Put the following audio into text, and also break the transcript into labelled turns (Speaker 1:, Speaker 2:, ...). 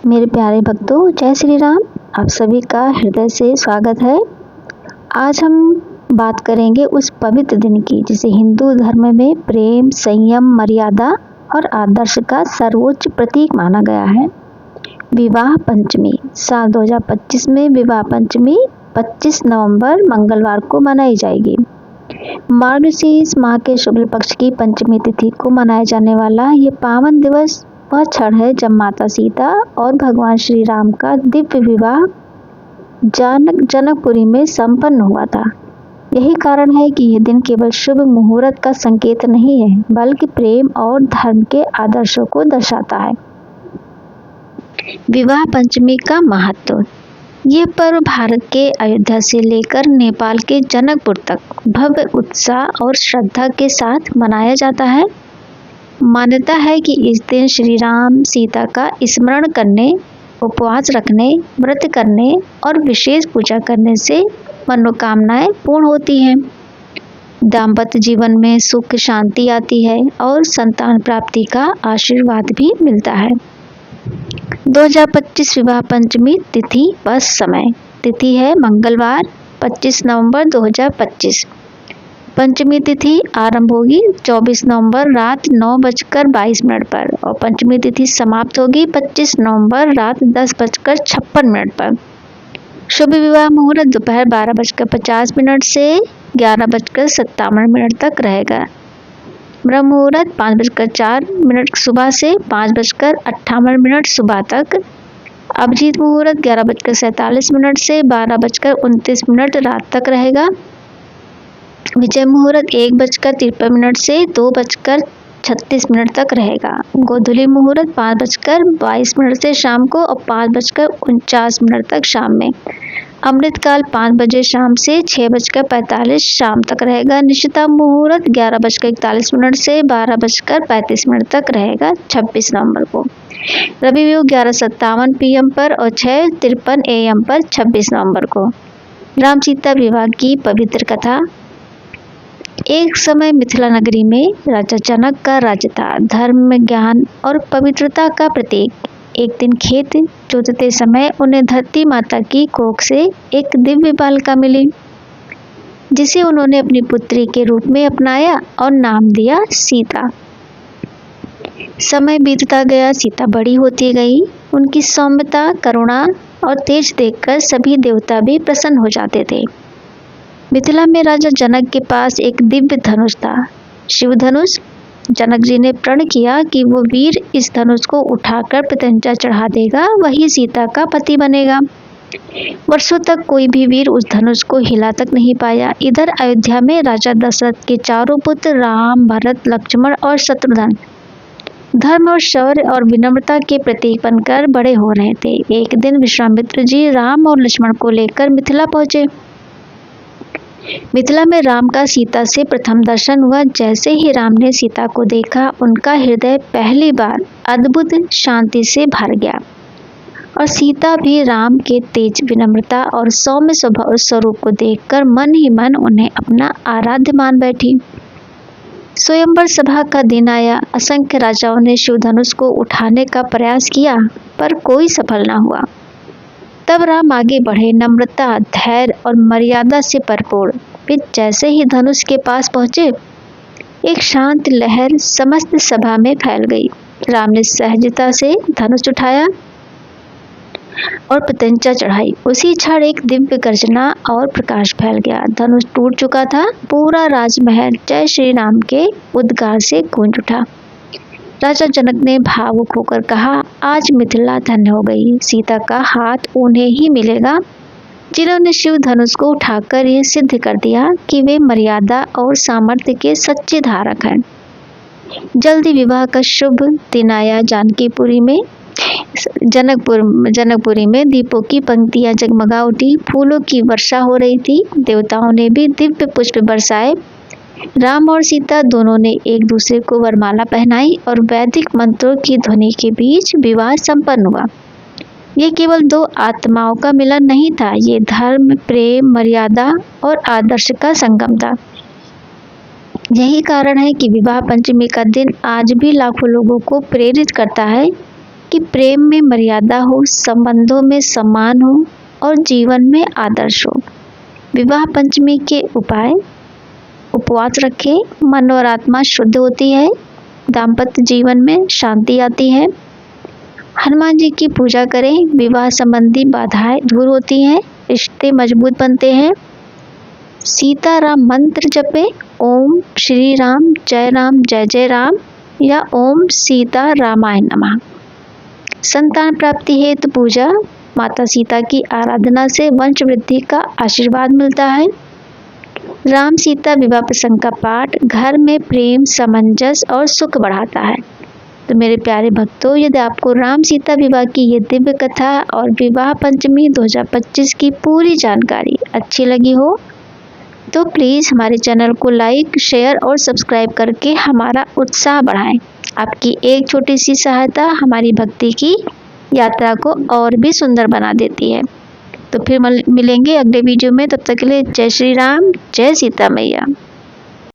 Speaker 1: मेरे प्यारे भक्तों, जय श्री राम। आप सभी का हृदय से स्वागत है। आज हम बात करेंगे उस पवित्र दिन की जिसे हिंदू धर्म में प्रेम, संयम, मर्यादा और आदर्श का सर्वोच्च प्रतीक माना गया है। विवाह पंचमी। साल 2025 में विवाह पंचमी 25 नवंबर मंगलवार को मनाई जाएगी। मार्गशीर्ष माह के शुक्ल पक्ष की पंचमी तिथि को मनाया जाने वाला ये पावन दिवस वह क्षण है जब माता सीता और भगवान श्री राम का दिव्य विवाह जनकपुरी में संपन्न हुआ था। यही कारण है कि यह दिन केवल शुभ मुहूर्त का संकेत नहीं है, बल्कि प्रेम और धर्म के आदर्शों को दर्शाता है। विवाह पंचमी का महत्व। यह पर्व भारत के अयोध्या से लेकर नेपाल के जनकपुर तक भव्य उत्साह और श्रद्धा के साथ मनाया जाता है। मान्यता है कि इस दिन श्री राम सीता का स्मरण करने, उपवास रखने, व्रत करने और विशेष पूजा करने से मनोकामनाएं पूर्ण होती हैं। दाम्पत्य जीवन में सुख शांति आती है और संतान प्राप्ति का आशीर्वाद भी मिलता है। 2025 विवाह पंचमी तिथि व समय। तिथि है मंगलवार 25 नवंबर 2025। पंचमी तिथि आरंभ होगी 24 नवंबर रात 9:22 पर और पंचमी तिथि समाप्त होगी 25 नवंबर रात 10:56 पर। शुभ विवाह मुहूर्त दोपहर 12:50 से 11:57 तक रहेगा। ब्रह्म मुहूर्त 5:04 सुबह से 5:58 सुबह तक। अभिजीत मुहूर्त 11:47 से 12:29 रात तक रहेगा। विजय मुहूर्त 1:53 से 2:36 तक रहेगा। गोधूली मुहूर्त 5:22 से शाम को और 5:49 तक शाम में। अमृतकाल 5 बजे शाम से 6:45 शाम तक रहेगा। निशिता मुहूर्त 11:41 से 12:35 तक रहेगा 26 नवंबर को। रवि योग 11:57 PM पर और 6:53 AM पर 26 नवंबर को। राम सीता विवाह की पवित्र कथा। एक समय मिथिला नगरी में राजा जनक का राज्य था। धर्म, ज्ञान और पवित्रता का प्रतीक। एक दिन खेत जोतते समय उन्हें धरती माता की कोख से एक दिव्य बालिका मिली, जिसे उन्होंने अपनी पुत्री के रूप में अपनाया और नाम दिया सीता। समय बीतता गया, सीता बड़ी होती गई। उनकी सौम्यता, करुणा और तेज देखकर सभी देवता भी प्रसन्न हो जाते थे। मिथिला में राजा जनक के पास एक दिव्य धनुष था, शिव धनुष। जनक जी ने प्रण किया कि वो वीर इस धनुष को उठाकर प्रत्यंचा चढ़ा देगा, वही सीता का पति बनेगा। वर्षों तक कोई भी वीर उस धनुष को हिला तक नहीं पाया। इधर अयोध्या में राजा दशरथ के चारों पुत्र राम, भरत, लक्ष्मण और शत्रुघ्न धर्म और शौर्य और विनम्रता के प्रतीक बनकर बड़े हो रहे थे। एक दिन विश्वामित्र जी राम और लक्ष्मण को लेकर मिथिला पहुंचे। मिथिला में राम का सीता से प्रथम दर्शन हुआ। जैसे ही राम ने सीता को देखा, उनका हृदय पहली बार अद्भुत शांति से भर गया और सीता भी राम के तेज, विनम्रता और सौम्य स्वरूप को देखकर मन ही मन उन्हें अपना आराध्य मान बैठी। स्वयंवर सभा का दिन आया। असंख्य राजाओं ने शिव धनुष को उठाने का प्रयास किया, पर कोई सफल न हुआ। तब राम आगे बढ़े, नम्रता, धैर्य और मर्यादा से भरपूर। वे जैसे ही धनुष के पास पहुंचे, एक शांत लहर समस्त सभा में फैल गई। राम ने सहजता से धनुष उठाया और प्रत्यंचा चढ़ाई। उसी क्षण एक दिव्य गर्जना और प्रकाश फैल गया। धनुष टूट चुका था। पूरा राजमहल जय श्री राम के उद्गार से गूंज उठा। राजा जनक ने भावुक होकर कहा, आज मिथिला धन्य हो गई। सीता का हाथ उन्हें ही मिलेगा जिन्होंने शिव धनुष को उठाकर यह सिद्ध कर दिया कि वे मर्यादा और सामर्थ्य के सच्चे धारक हैं। जल्दी विवाह का शुभ दिन आया। जानकीपुरी में जनकपुरी में दीपों की पंक्तियां जगमगा उठी। फूलों की वर्षा हो रही थी। देवताओं ने भी दिव्य पुष्प बरसाए। राम और सीता दोनों ने एक दूसरे को वरमाला पहनाई और वैदिक मंत्रों की ध्वनि के बीच विवाह संपन्न हुआ। ये केवल दो आत्माओं का मिलन नहीं था, ये धर्म, प्रेम, मर्यादा और आदर्श का संगम था। यही कारण है कि विवाह पंचमी का दिन आज भी लाखों लोगों को प्रेरित करता है कि प्रेम में मर्यादा हो, संबंधों में सम्मान हो और जीवन में आदर्श हो। विवाह पंचमी के उपाय: उपवास रखें, मन और आत्मा शुद्ध होती है, दाम्पत्य जीवन में शांति आती है। हनुमान जी की पूजा करें, विवाह संबंधी बाधाएं दूर होती हैं, रिश्ते मजबूत बनते हैं। सीता राम मंत्र जपें, ओम श्री राम जय जय राम या ओम सीता रामाय नमः। संतान प्राप्ति हेतु पूजा: माता सीता की आराधना से वंश वृद्धि का आशीर्वाद मिलता है। राम सीता विवाह प्रसंग का पाठ घर में प्रेम, सामंजस्य और सुख बढ़ाता है। तो मेरे प्यारे भक्तों, यदि आपको राम सीता विवाह की ये दिव्य कथा और विवाह पंचमी 2025 की पूरी जानकारी अच्छी लगी हो तो प्लीज़ हमारे चैनल को लाइक, शेयर और सब्सक्राइब करके हमारा उत्साह बढ़ाएं। आपकी एक छोटी सी सहायता हमारी भक्ति की यात्रा को और भी सुंदर बना देती है। तो फिर मिलेंगे अगले वीडियो में। तब तक के लिए जय श्री राम, जय सीता मैया।